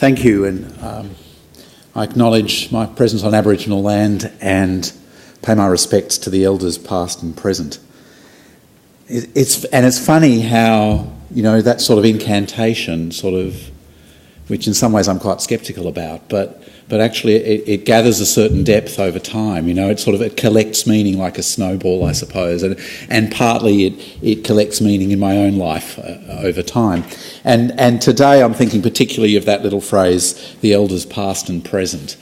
Thank you, and I acknowledge my presence on Aboriginal land and pay my respects to the elders past and present. It's funny how, that sort of incantation which in some ways I'm quite sceptical about, but actually it gathers a certain depth over time. It collects meaning like a snowball, I suppose, and partly it collects meaning in my own life over time. And today I'm thinking particularly of that little phrase, the elders past and present,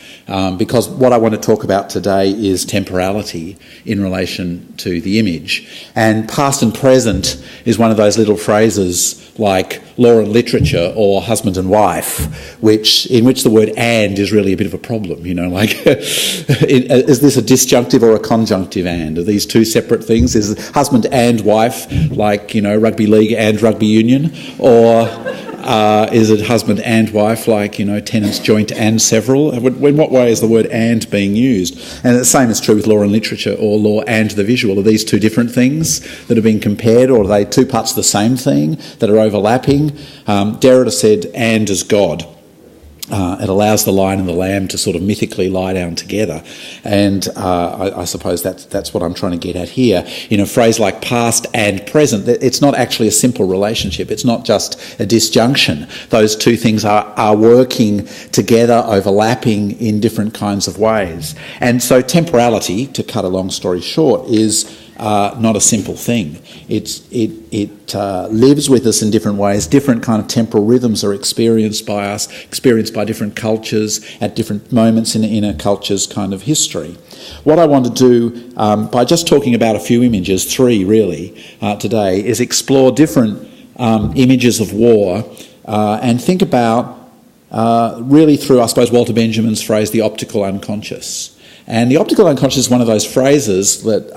because what I want to talk about today is temporality in relation to the image. And past and present is one of those little phrases like law and literature or husband and wife, in which the word and is really a bit of a problem, is this a disjunctive or a conjunctive and? Are these two separate things? Is husband and wife like, rugby league and rugby union? Or is it husband and wife like, tenants joint and several? In what way is the word and being used? And the same is true with law and literature or law and the visual. Are these two different things that are being compared, or are they two parts of the same thing that are overlapping? Derrida said, and as God. It allows the lion and the lamb to sort of mythically lie down together. And I suppose that's what I'm trying to get at here. In a phrase like past and present, it's not actually a simple relationship. It's not just a disjunction. Those two things are working together, overlapping in different kinds of ways. And so temporality, to cut a long story short, is not a simple thing. It lives with us in different ways. Different kind of temporal rhythms are experienced by us, experienced by different cultures at different moments in a culture's kind of history. What I want to do, by just talking about a few images, three really, today, is explore different images of war and think about, really through, I suppose, Walter Benjamin's phrase, the optical unconscious. And the optical unconscious is one of those phrases that,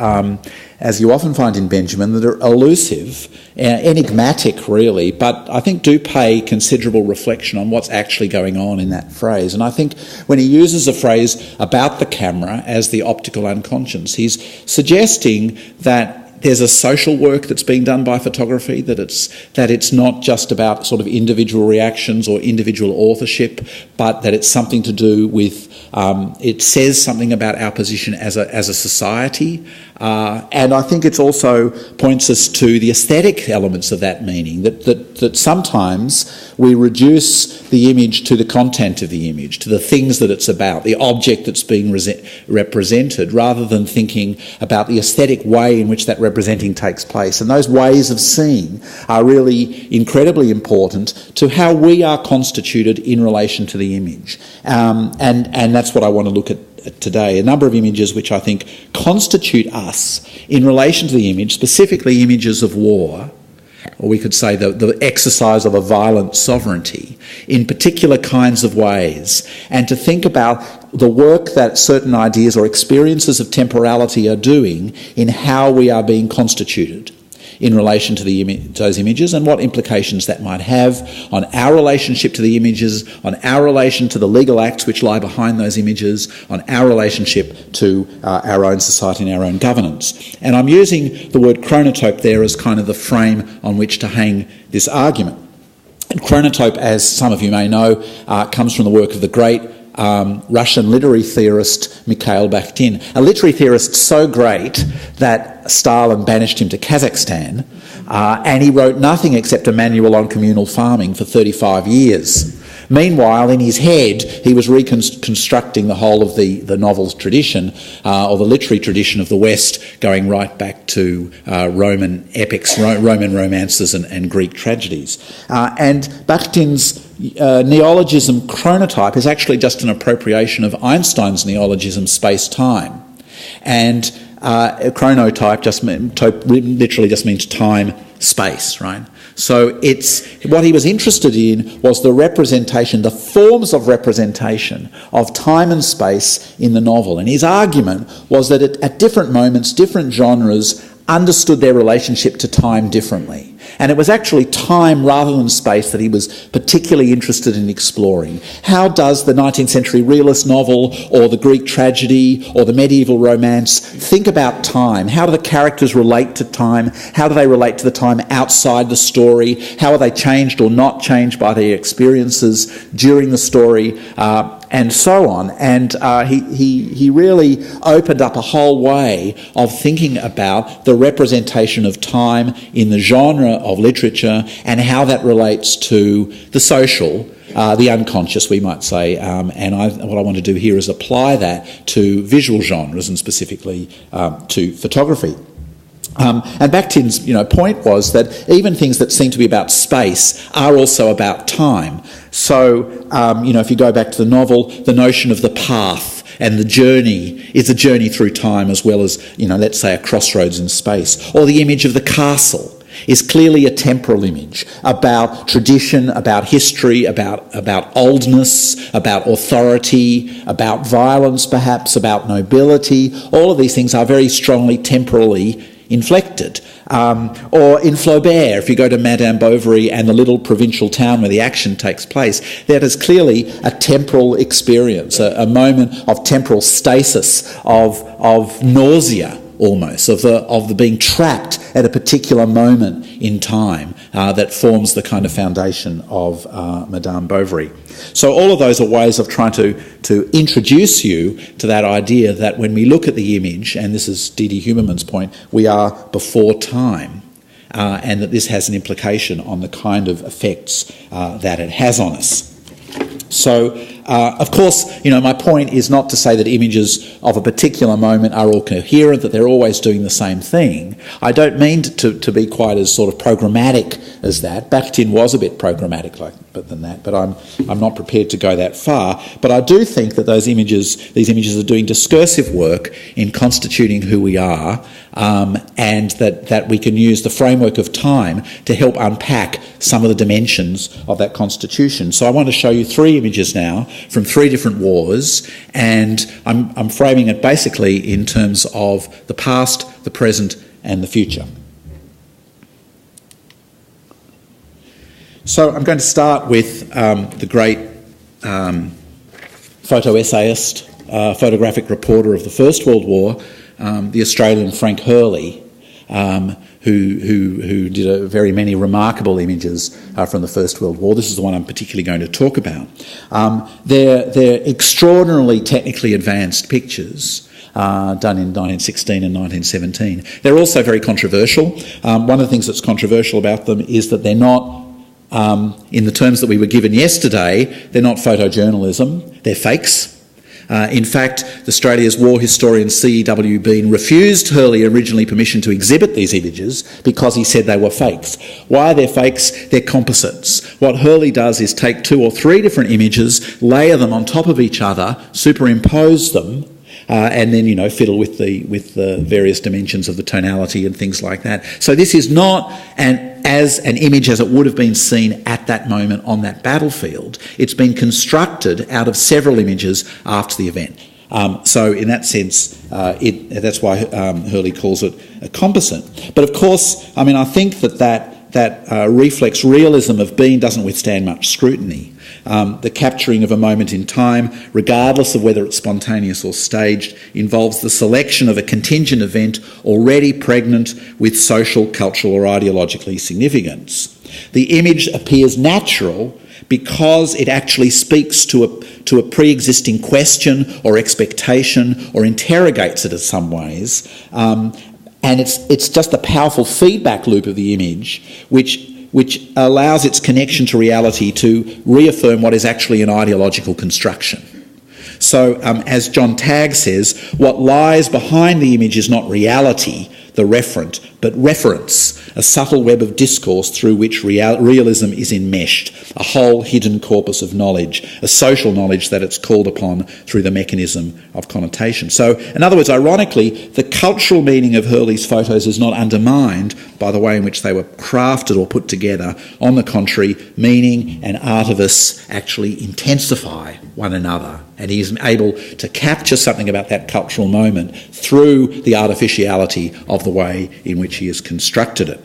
as you often find in Benjamin, that are elusive, enigmatic really, but I think do pay considerable reflection on what's actually going on in that phrase. And I think when he uses a phrase about the camera as the optical unconscious, he's suggesting that there's a social work that's being done by photography, that it's not just about sort of individual reactions or individual authorship, but that it's something to do with, it says something about our position as a society. And I think it also points us to the aesthetic elements of that meaning, that sometimes we reduce the image to the content of the image, to the things that it's about, the object that's being represented, rather than thinking about the aesthetic way in which that representing takes place. And those ways of seeing are really incredibly important to how we are constituted in relation to the image. And that's what I want to look at today. A number of images which I think constitute us in relation to the image, specifically images of war, or we could say the exercise of a violent sovereignty in particular kinds of ways, and to think about the work that certain ideas or experiences of temporality are doing in how we are being constituted in relation to those images, and what implications that might have on our relationship to the images, on our relation to the legal acts which lie behind those images, on our relationship to our own society and our own governance. And I'm using the word chronotope there as kind of the frame on which to hang this argument. And chronotope, as some of you may know, comes from the work of the great Russian literary theorist Mikhail Bakhtin, a literary theorist so great that Stalin banished him to Kazakhstan, and he wrote nothing except a manual on communal farming for 35 years. Meanwhile, in his head, he was reconstructing the whole of the novel's tradition, or the literary tradition of the West, going right back to Roman epics, Roman romances and Greek tragedies. And Bakhtin's neologism chronotype is actually just an appropriation of Einstein's neologism space-time. And chronotype literally just means time, space, right? So what he was interested in was the representation, the forms of representation of time and space in the novel. And his argument was that at different moments, different genres understood their relationship to time differently. And it was actually time rather than space that he was particularly interested in exploring. How does the 19th century realist novel or the Greek tragedy or the medieval romance think about time? How do the characters relate to time? How do they relate to the time outside the story? How are they changed or not changed by their experiences during the story? And so on. And he really opened up a whole way of thinking about the representation of time in the genre of literature and how that relates to the social, the unconscious, we might say. And what I want to do here is apply that to visual genres and specifically to photography. And Bakhtin's point was that even things that seem to be about space are also about time. So, if you go back to the novel, the notion of the path and the journey is a journey through time as well as, let's say a crossroads in space. Or the image of the castle is clearly a temporal image about tradition, about history, about oldness, about authority, about violence perhaps, about nobility. All of these things are very strongly temporally inflected. Or in Flaubert, if you go to Madame Bovary and the little provincial town where the action takes place, that is clearly a temporal experience, a moment of temporal stasis, of nausea almost, of the being trapped at a particular moment in time that forms the kind of foundation of Madame Bovary. So all of those are ways of trying to introduce you to that idea that when we look at the image, and this is D.D. Huberman's point, we are before time, and that this has an implication on the kind of effects that it has on us. So, of course, my point is not to say that images of a particular moment are all coherent, that they're always doing the same thing. I don't mean to be quite as sort of programmatic as that. Bakhtin was a bit programmatic than that, but I'm not prepared to go that far. But I do think that these images are doing discursive work in constituting who we are, and that we can use the framework of time to help unpack some of the dimensions of that constitution. So I want to show you 3 images now from 3 different wars, and I'm framing it basically in terms of the past, the present and the future. So I'm going to start with the great photo essayist, photographic reporter of the First World War, the Australian Frank Hurley, who did very many remarkable images from the First World War. This is the one I'm particularly going to talk about. They're extraordinarily technically advanced pictures done in 1916 and 1917. They're also very controversial. One of the things that's controversial about them is that they're not, in the terms that we were given yesterday, they're not photojournalism, they're fakes. In fact, Australia's war historian C.E.W. Bean refused Hurley originally permission to exhibit these images because he said they were fakes. Why are they fakes? They're composites. What Hurley does is take 2 or 3 different images, layer them on top of each other, superimpose them, and then, fiddle with the various dimensions of the tonality and things like that. So this is not as an image as it would have been seen at that moment on that battlefield. It's been constructed out of several images after the event. So in that sense, that's why Hurley calls it a composite. But of course, I think that reflex realism of Bean doesn't withstand much scrutiny. The capturing of a moment in time, regardless of whether it's spontaneous or staged, involves the selection of a contingent event already pregnant with social, cultural or ideologically significance. The image appears natural because it actually speaks to a pre-existing question or expectation or interrogates it in some ways. And it's just a powerful feedback loop of the image which allows its connection to reality to reaffirm what is actually an ideological construction. So, as John Tagg says, what lies behind the image is not reality, the referent, but reference, a subtle web of discourse through which realism is enmeshed, a whole hidden corpus of knowledge, a social knowledge that it's called upon through the mechanism of connotation. So, in other words, ironically, the cultural meaning of Hurley's photos is not undermined by the way in which they were crafted or put together. On the contrary, meaning and artivists actually intensify one another, and he is able to capture something about that cultural moment through the artificiality of the way in which he has constructed it.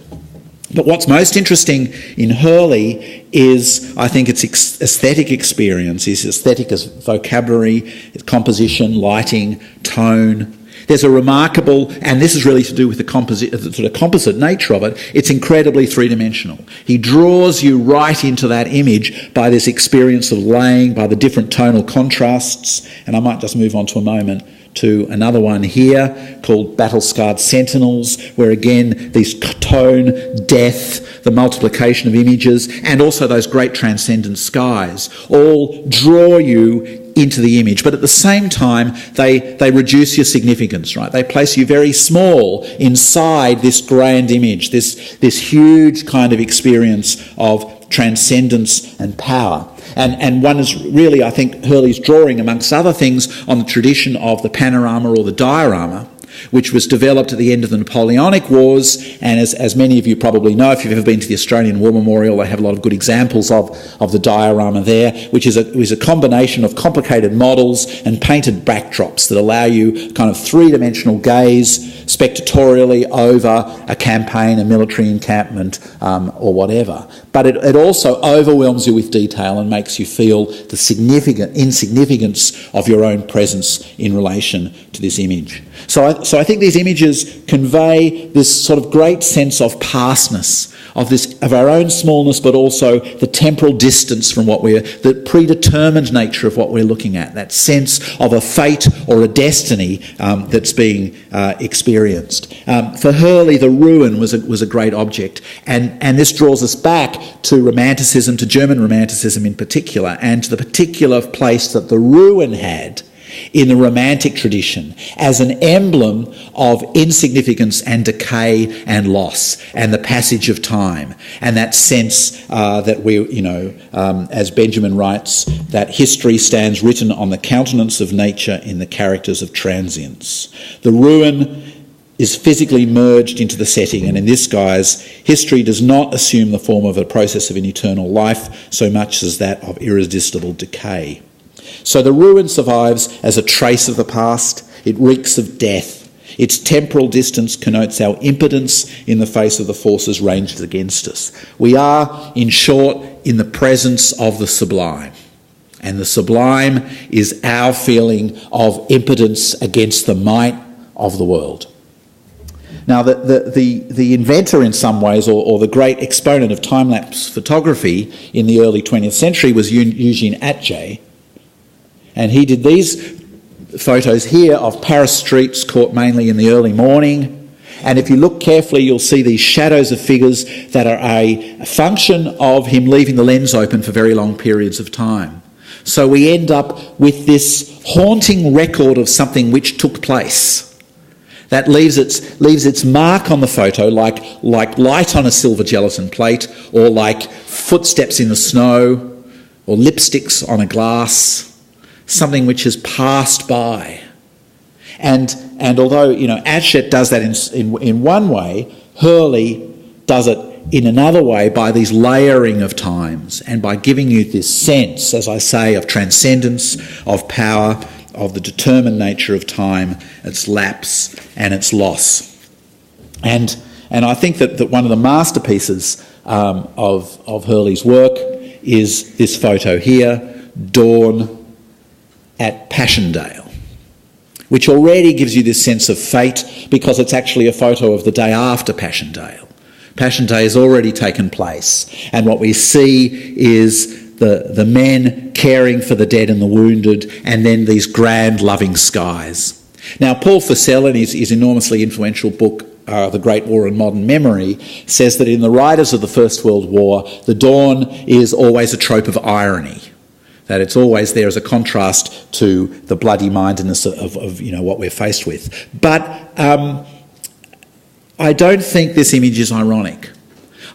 But what's most interesting in Hurley is, I think, its aesthetic experience, his aesthetic as vocabulary, its composition, lighting, tone. There's a remarkable, and this is really to do with the sort of composite nature of it, it's incredibly three-dimensional. He draws you right into that image by this experience of laying, by the different tonal contrasts, and I might just move on to a moment to another one here called Battle-Scarred Sentinels, where again these tone, death, the multiplication of images, and also those great transcendent skies all draw you into the image, but at the same time they reduce your significance, right? They place you very small inside this grand image, this huge kind of experience of transcendence and power. And one is really, I think, Hurley's drawing, amongst other things, on the tradition of the panorama or the diorama, which was developed at the end of the Napoleonic Wars, and as many of you probably know, if you've ever been to the Australian War Memorial, they have a lot of good examples of the diorama there, which is a combination of complicated models and painted backdrops that allow you kind of three-dimensional gaze spectatorially over a campaign, a military encampment, or whatever. But it also overwhelms you with detail and makes you feel the insignificance of your own presence in relation to this image. So I think these images convey this sort of great sense of pastness, of our own smallness, but also the temporal distance from the predetermined nature of what we're looking at, that sense of a fate or a destiny that's being experienced. For Hurley, the ruin was a great object, and this draws us back to Romanticism, to German Romanticism in particular, and to the particular place that the ruin had in the Romantic tradition as an emblem of insignificance and decay and loss and the passage of time, and that sense that as Benjamin writes, that history stands written on the countenance of nature in the characters of transience. The ruin is physically merged into the setting, and in this guise, history does not assume the form of a process of an eternal life so much as that of irresistible decay. So the ruin survives as a trace of the past. It reeks of death. Its temporal distance connotes our impotence in the face of the forces ranged against us. We are, in short, in the presence of the sublime. And the sublime is our feeling of impotence against the might of the world. Now, the inventor in some ways, or the great exponent of time-lapse photography in the early 20th century was Eugene Atget. And he did these photos here of Paris streets caught mainly in the early morning. And if you look carefully, you'll see these shadows of figures that are a function of him leaving the lens open for very long periods of time. So we end up with this haunting record of something which took place that leaves its mark on the photo like light on a silver gelatin plate, or like footsteps in the snow, or lipsticks on a glass. Something which has passed by. And although, Atget does that in one way, Hurley does it in another way by these layering of times and by giving you this sense, as I say, of transcendence, of power, of the determined nature of time, its lapse and its loss. And I think that one of the masterpieces of Hurley's work is this photo here, Dawn at Passchendaele, which already gives you this sense of fate because it's actually a photo of the day after Passchendaele. Passchendaele has already taken place, and what we see is the men caring for the dead and the wounded, and then these grand loving skies. Now, Paul Fussell, in his enormously influential book, The Great War and Modern Memory, says that in the writers of the First World War, the dawn is always a trope of irony. That it's always there as a contrast to the bloody mindedness of what we're faced with. But I don't think this image is ironic.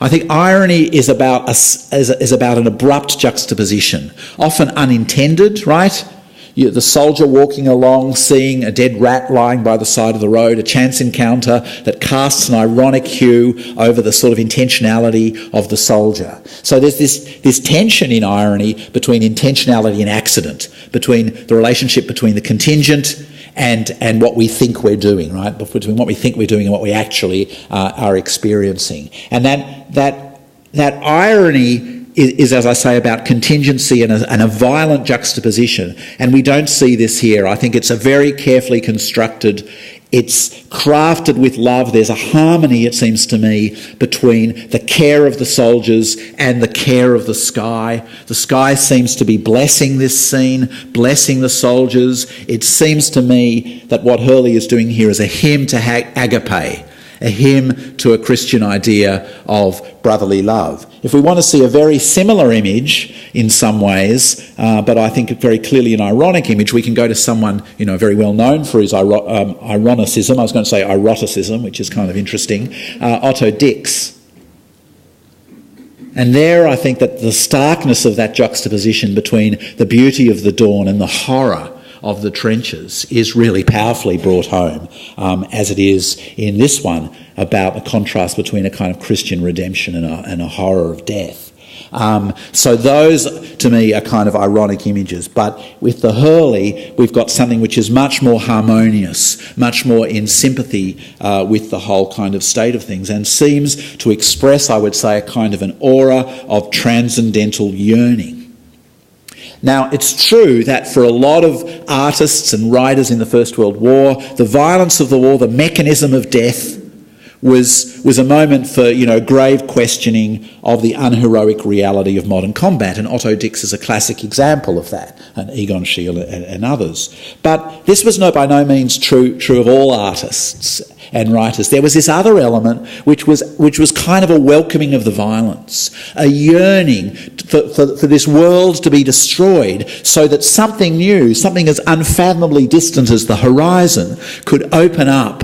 I think irony is about an abrupt juxtaposition, often unintended, right? The soldier walking along, seeing a dead rat lying by the side of the road, a chance encounter that casts an ironic hue over the sort of intentionality of the soldier. So there's this tension in irony between intentionality and accident, between the relationship between the contingent and what we think we're doing, right? Between what we think we're doing and what we actually are experiencing. And that irony is, as I say, about contingency and a violent juxtaposition. And we don't see this here. I think it's a very carefully constructed, it's crafted with love. There's a harmony, it seems to me, between the care of the soldiers and the care of the sky. The sky seems to be blessing this scene, blessing the soldiers. It seems to me that what Hurley is doing here is a hymn to agape, a hymn to a Christian idea of brotherly love. If we want to see a very similar image in some ways, but I think very clearly an ironic image, we can go to someone, very well known for his ironicism. I was going to say eroticism, which is kind of interesting. Otto Dix. And there I think that the starkness of that juxtaposition between the beauty of the dawn and the horror of the trenches is really powerfully brought home, as it is in this one, about the contrast between a kind of Christian redemption and a horror of death. So those, to me, are kind of ironic images. But with the Hurley, we've got something which is much more harmonious, much more in sympathy with the whole kind of state of things, and seems to express, I would say, a kind of an aura of transcendental yearning. Now, it's true that for a lot of artists and writers in the First World War, the violence of the war, the mechanism of death, was a moment for, grave questioning of the unheroic reality of modern combat. And Otto Dix is a classic example of that, and Egon Schiele and others. But this was by no means true of all artists and writers. There was this other element which was kind of a welcoming of the violence, a yearning for this world to be destroyed so that something new, something as unfathomably distant as the horizon, could open up.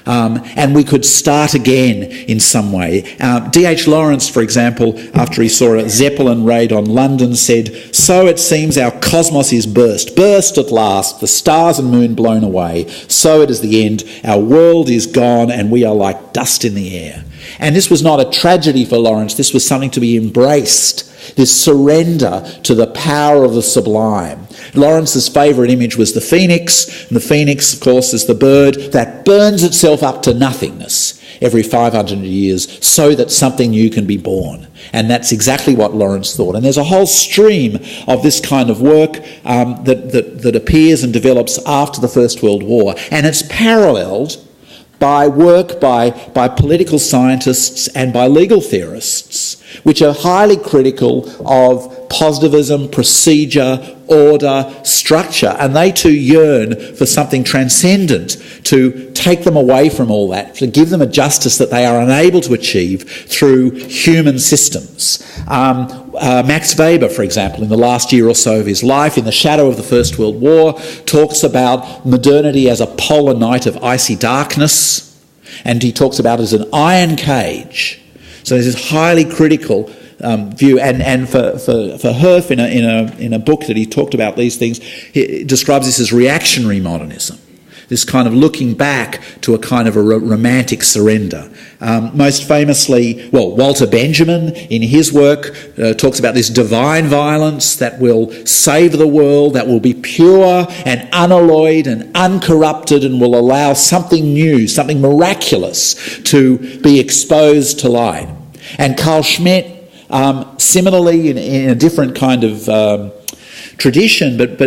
And we could start again in some way. D.H. Lawrence, for example, after he saw a Zeppelin raid on London, said, "So it seems our cosmos is burst at last, the stars and moon blown away. So it is the end, our world is gone and we are like dust in the air." And this was not a tragedy for Lawrence, this was something to be embraced, this surrender to the power of the sublime. Lawrence's favourite image was the phoenix, and the phoenix, of course, is the bird that burns itself up to nothingness every 500 years so that something new can be born. And that's exactly what Lawrence thought. And there's a whole stream of this kind of work that appears and develops after the First World War, and it's paralleled by work by political scientists and by legal theorists, which are highly critical of positivism, procedure, order, structure, and they too yearn for something transcendent to take them away from all that, to give them a justice that they are unable to achieve through human systems. Max Weber, for example, in the last year or so of his life, in the shadow of the First World War, talks about modernity as a polar night of icy darkness, and he talks about it as an iron cage. So there's this highly critical view, and for Herf in a book that he talked about these things, he describes this as reactionary modernism, this kind of looking back to a kind of a romantic surrender. Most famously, Walter Benjamin in his work talks about this divine violence that will save the world, that will be pure and unalloyed and uncorrupted and will allow something new, something miraculous to be exposed to light. And Carl Schmitt, similarly in a different kind of tradition, but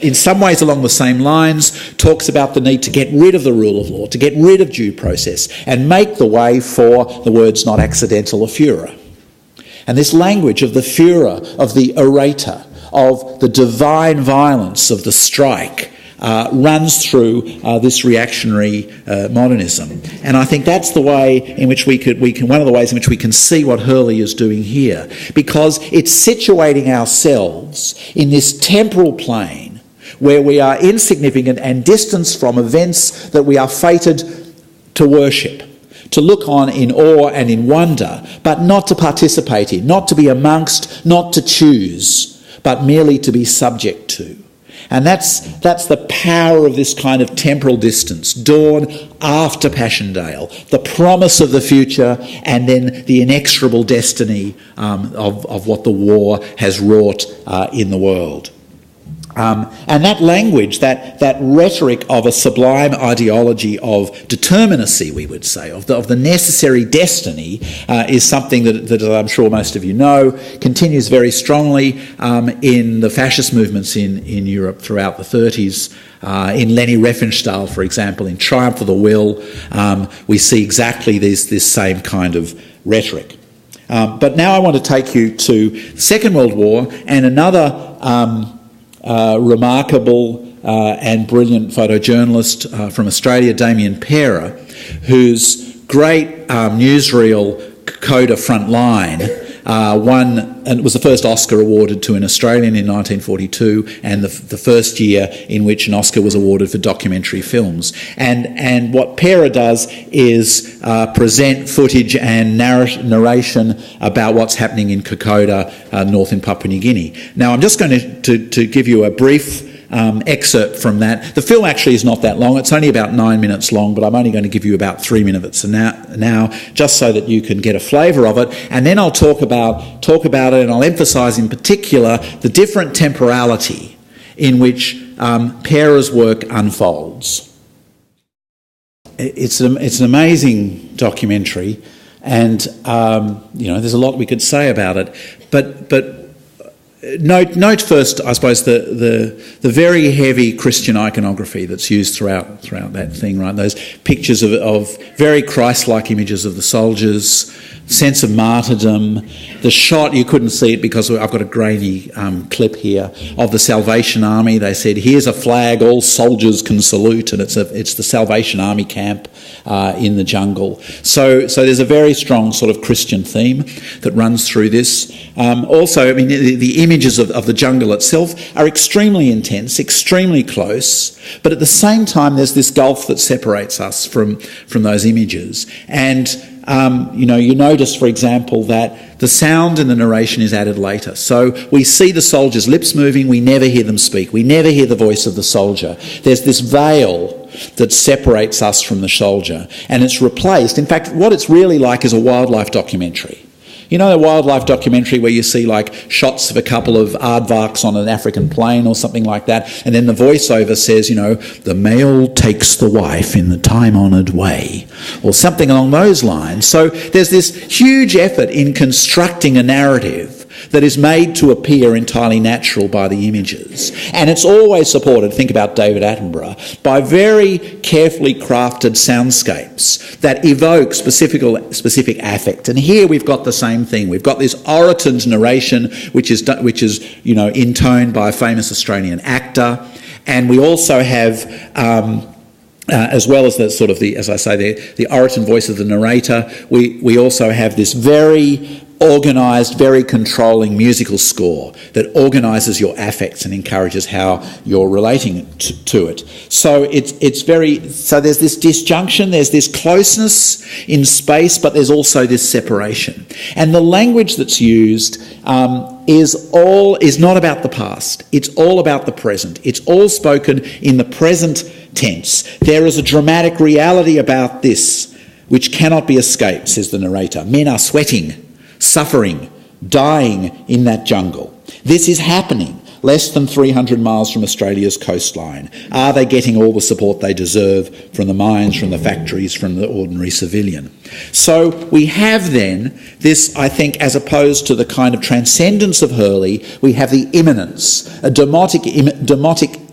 in some ways along the same lines, talks about the need to get rid of the rule of law, to get rid of due process, and make the way for, the word's not accidental, a Führer. And this language of the Führer, of the orator, of the divine violence of the strike, runs through this reactionary modernism. And I think that's the way in which one of the ways in which we can see what Hurley is doing here, because it's situating ourselves in this temporal plane where we are insignificant and distanced from events that we are fated to worship, to look on in awe and in wonder, but not to participate in, not to be amongst, not to choose, but merely to be subject to. And that's the power of this kind of temporal distance, dawn after Passchendaele, the promise of the future, and then the inexorable destiny of what the war has wrought in the world. And that language, that rhetoric of a sublime ideology of determinacy, we would say, of the necessary destiny, is something that I'm sure most of you know, continues very strongly in the fascist movements in Europe throughout the 30s. In Leni Riefenstahl, for example, in Triumph of the Will, we see exactly this same kind of rhetoric. But now I want to take you to the Second World War and another remarkable and brilliant photojournalist from Australia, Damien Pera, whose great newsreel Coda Frontline won, and it was the first Oscar awarded to an Australian in 1942, and the first year in which an Oscar was awarded for documentary films. And what Pera does is present footage and narration about what's happening in Kokoda, north in Papua New Guinea. Now, I'm just going to give you a brief excerpt from that. The film actually is not that long. It's only about 9 minutes long, but I'm only going to give you about 3 minutes now, just so that you can get a flavour of it. And then I'll talk about it, and I'll emphasise in particular the different temporality in which Pera's work unfolds. It's an amazing documentary, and there's a lot we could say about it, but Note first, I suppose, the very heavy Christian iconography that's used throughout that thing, right? Those pictures of very Christ-like images of the soldiers, sense of martyrdom. The shot, you couldn't see it because I've got a grainy clip here of the Salvation Army. They said, "Here's a flag all soldiers can salute," and it's the Salvation Army camp in the jungle. So there's a very strong sort of Christian theme that runs through this. Also, I mean, the images of the jungle itself are extremely intense, extremely close, but at the same time there's this gulf that separates us from those images. And you notice, for example, that the sound in the narration is added later. So we see the soldiers' lips moving, we never hear them speak, we never hear the voice of the soldier. There's this veil that separates us from the soldier, and it's replaced. In fact, what it's really like is a wildlife documentary. You know, a wildlife documentary where you see like shots of a couple of aardvarks on an African plain or something like that, and then the voiceover says, the male takes the wife in the time-honoured way, or something along those lines. So there's this huge effort in constructing a narrative that is made to appear entirely natural by the images. And it's always supported, think about David Attenborough, by very carefully crafted soundscapes that evoke specific affect. And here we've got the same thing. We've got this orator's narration, which is intoned by a famous Australian actor. And we also have as well as the sort of the orator voice of the narrator, we also have this very organised, very controlling musical score that organises your affects and encourages how you're relating to it. So there's this disjunction, there's this closeness in space, but there's also this separation. And the language that's used is not about the past. It's all about the present. It's all spoken in the present tense. There is a dramatic reality about this which cannot be escaped, says the narrator. Men are sweating, suffering, dying in that jungle. This is happening less than 300 miles from Australia's coastline. Are they getting all the support they deserve from the mines, from the factories, from the ordinary civilian? So we have then this, I think, as opposed to the kind of transcendence of Hurley, we have the immanence, a demotic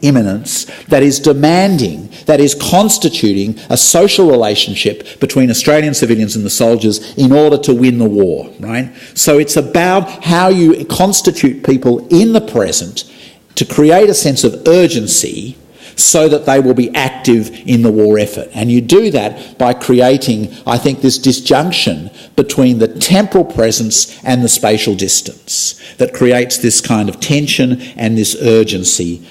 immanence that is demanding, that is constituting a social relationship between Australian civilians and the soldiers in order to win the war, right? So it's about how you constitute people in the present to create a sense of urgency so that they will be active in the war effort. And you do that by creating, I think, this disjunction between the temporal presence and the spatial distance that creates this kind of tension and this urgency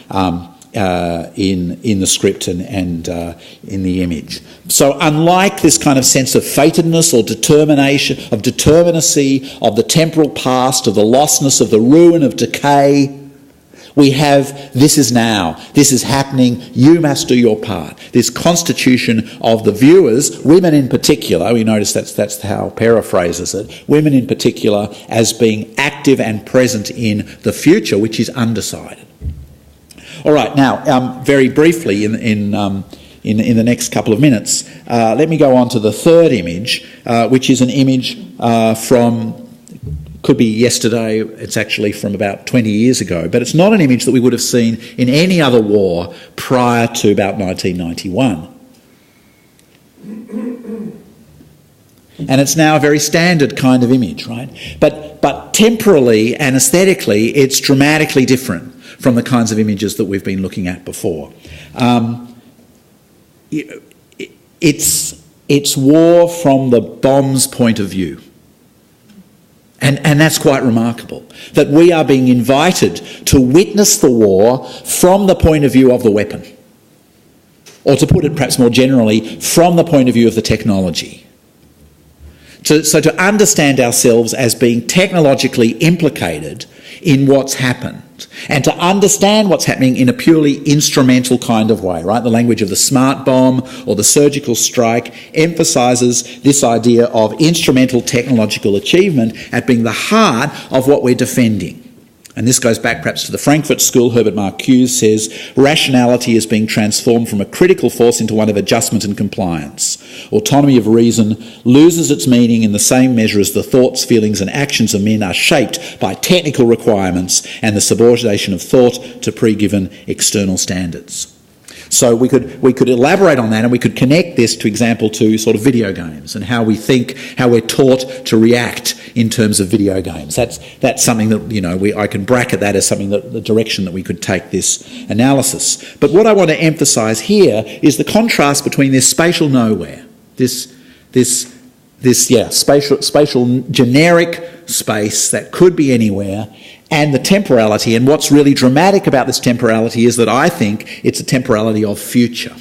in the script and in the image. So unlike this kind of sense of fatedness or determination, of determinacy, of the temporal past, of the lostness, of the ruin, of decay, we have this is now, this is happening, you must do your part. This constitution of the viewers, women in particular, we notice that's how paraphrases it, women in particular as being active and present in the future, which is undecided. All right, now, very briefly in the next couple of minutes, let me go on to the third image, which is an image from, could be yesterday, it's actually from about 20 years ago, but it's not an image that we would have seen in any other war prior to about 1991. And it's now a very standard kind of image, right? But temporally and aesthetically, it's dramatically different from the kinds of images that we've been looking at before. It's war from the bomb's point of view. And that's quite remarkable, that we are being invited to witness the war from the point of view of the weapon. Or to put it perhaps more generally, from the point of view of the technology. So to understand ourselves as being technologically implicated in what's happened, and to understand what's happening in a purely instrumental kind of way, right? The language of the smart bomb or the surgical strike emphasises this idea of instrumental technological achievement at being the heart of what we're defending. And this goes back perhaps to the Frankfurt School. Herbert Marcuse says, rationality is being transformed from a critical force into one of adjustment and compliance. Autonomy of reason loses its meaning in the same measure as the thoughts, feelings and actions of men are shaped by technical requirements and the subordination of thought to pre-given external standards. So we could elaborate on that, and we could connect this, to example, to sort of video games and how we think, how we're taught to react in terms of video games. That's something that, you know, I can bracket that as something that the direction that we could take this analysis. But what I want to emphasise here is the contrast between this spatial nowhere, this spatial generic space that could be anywhere, and the temporality. And what's really dramatic about this temporality is that I think it's a temporality of future.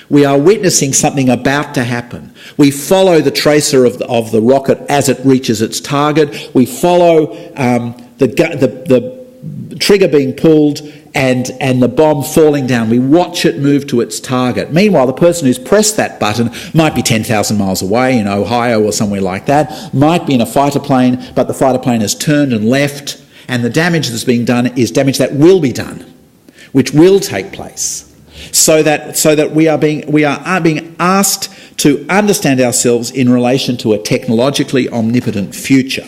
We are witnessing something about to happen. We follow the tracer of the rocket as it reaches its target. We follow the trigger being pulled and the bomb falling down. We watch it move to its target. Meanwhile, the person who's pressed that button might be 10,000 miles away in Ohio or somewhere like that, might be in a fighter plane, but the fighter plane has turned and left, and the damage that's being done is damage that will be done, which will take place. So that we are being asked to understand ourselves in relation to a technologically omnipotent future.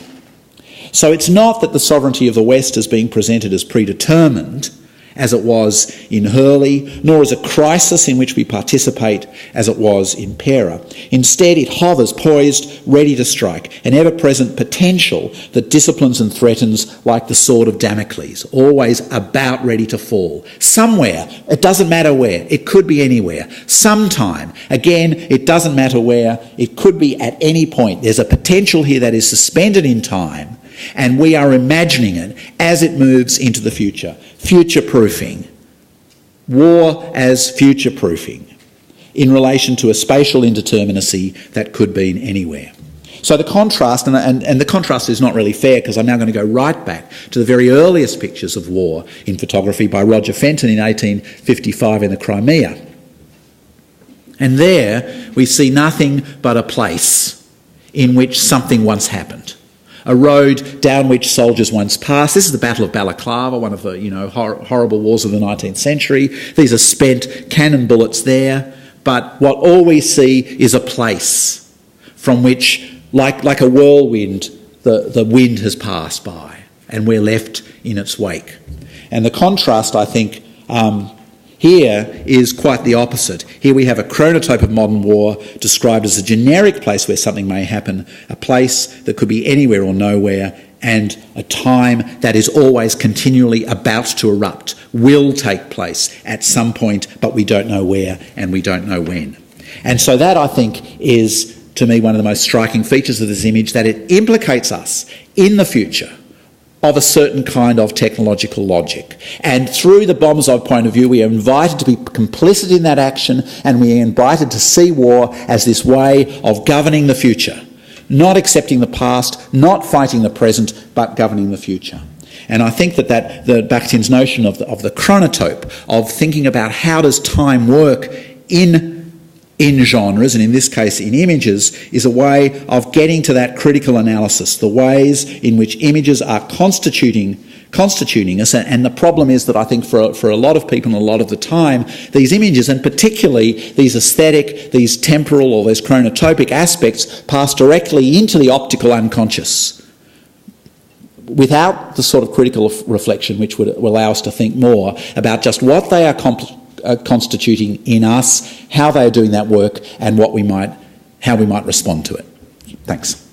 So it's not that the sovereignty of the West is being presented as predetermined, as it was in Hurley, nor as a crisis in which we participate, as it was in Pera. Instead, it hovers poised, ready to strike, an ever-present potential that disciplines and threatens like the sword of Damocles, always about ready to fall. Somewhere, it doesn't matter where, it could be anywhere. Sometime, again, it doesn't matter where, it could be at any point. There's a potential here that is suspended in time, and we are imagining it as it moves into the future. Future-proofing. War as future-proofing in relation to a spatial indeterminacy that could be anywhere. So the contrast, and the contrast is not really fair, because I'm now going to go right back to the very earliest pictures of war in photography by Roger Fenton in 1855 in the Crimea. And there we see nothing but a place in which something once happened. A road down which soldiers once passed. This is the Battle of Balaclava, one of the horrible wars of the 19th century. These are spent cannon bullets there, but what all we see is a place from which, like a whirlwind, the wind has passed by, and we're left in its wake. And the contrast, I think, here is quite the opposite. Here we have a chronotope of modern war described as a generic place where something may happen, a place that could be anywhere or nowhere, and a time that is always continually about to erupt, will take place at some point, but we don't know where and we don't know when. And so that, I think, is, to me, one of the most striking features of this image, that it implicates us in the future of a certain kind of technological logic. And through the Bombazov point of view, we are invited to be complicit in that action, and we are invited to see war as this way of governing the future, not accepting the past, not fighting the present, but governing the future. And I think that Bakhtin's notion of the chronotope, of thinking about how does time work in genres, and in this case in images, is a way of getting to that critical analysis, the ways in which images are constituting constituting us. And the problem is that I think for a lot of people and a lot of the time, these images, and particularly these aesthetic, these temporal or these chronotopic aspects, pass directly into the optical unconscious without the sort of critical reflection which would allow us to think more about just what they are constituting in us, how they are doing that work, and how we might respond to it. Thanks.